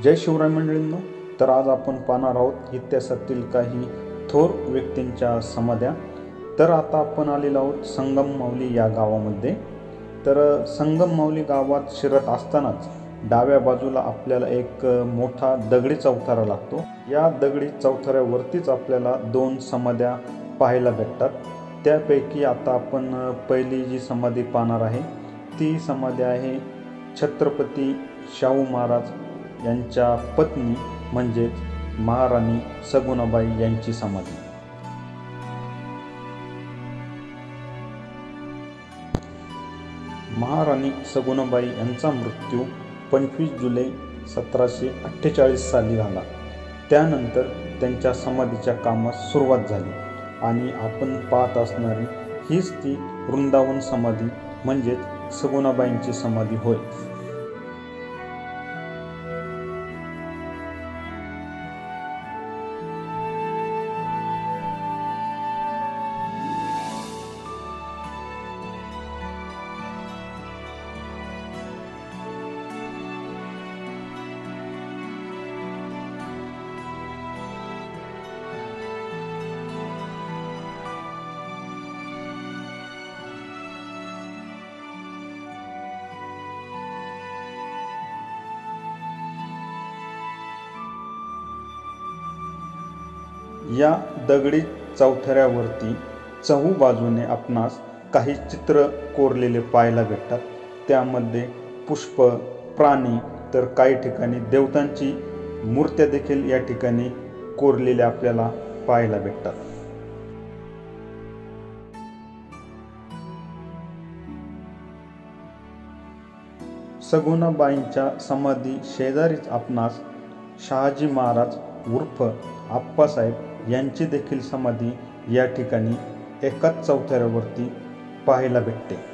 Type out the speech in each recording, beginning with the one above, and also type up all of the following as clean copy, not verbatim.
जय शिवराय मंडळींनो, तर आज आपण पाहणार आहोत इतिहासातील काही थोर व्यक्तींच्या समाध्या। तर आता आपण आलेलो आहोत संगम माहुली या गावामध्ये। तर संगम माहुली गावात शिरत असतानाच डाव्या बाजूला आपल्याला एक मोठा दगडी चौथरा लागतो। या दगडी चौथऱ्यावरतीच आपल्याला दोन समाध्या पाहायला भेटतात। त्यापैकी आता आपण पहिली जी समाधी पाहणार आहे ती समाधी आहे छत्रपती शाहू महाराज यांच्या पत्नी म्हणजेच महाराणी सगुणाबाई यांची समाधी। महाराणी सगुणाबाई यांचा मृत्यू 25 जुलै 1748 साली झाला। त्यानंतर त्यांच्या समाधीच्या कामास सुरुवात झाली आणि आपण पाहत असणारी हीच ती वृंदावन समाधी म्हणजेच सगुणाबाईंची समाधी होय। या दगडी चौथऱ्यावरती चहू बाजूने आपणास काही चित्र कोरलेले पाहायला भेटतात। त्यामध्ये पुष्प, प्राणी, तर काही ठिकाणी देवतांची मूर्त्या देखील या ठिकाणी कोरलेल्या आपल्याला पाहायला भेटतात। सगुणाबाईंच्या समाधी शेजारीच आपणास शहाजी महाराज उर्फ आप्पासाहेब यांची देखील समाधी या ठिकाणी एकाच चौथऱ्यावरती पाहायला भेटते।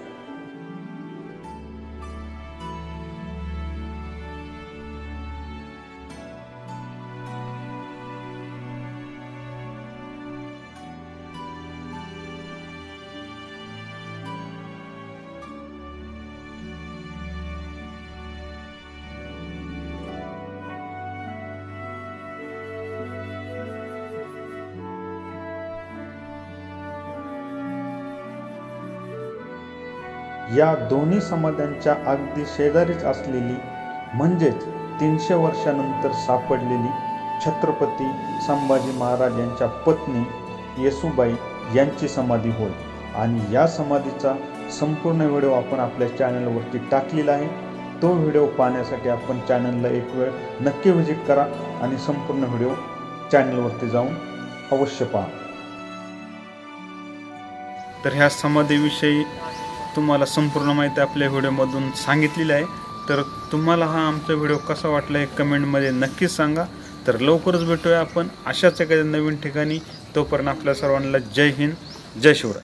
या दोन्ही समाध्यांच्या अगदी शेजारीच असलेली म्हणजेच 300 वर्षानंतर सापडलेली छत्रपती संभाजी महाराज यांच्या पत्नी येसूबाई यांची समाधी होय। आणि या समाधीचा संपूर्ण व्हिडिओ आपण आपल्या चॅनलवरती टाकलेला आहे। तो व्हिडिओ पाहण्यासाठी आपण चॅनलला एक वेळ नक्की व्हिजिट करा आणि संपूर्ण व्हिडिओ चॅनलवरती जाऊन अवश्य पहा। तर ह्या समाधीविषयी तुम्हाला संपूर्ण माहिती आपल्या व्हिडिओमधून सांगितलेली आहे। तर तुम्हाला हा आमचा व्हिडिओ कसा वाटला हे कमेंटमध्ये नक्कीच सांगा। तर लवकरच भेटूया आपण अशाच एखाद्या नवीन ठिकाणी। तोपर्यंत आपल्या सर्वांना जय हिंद, जय शिवराय।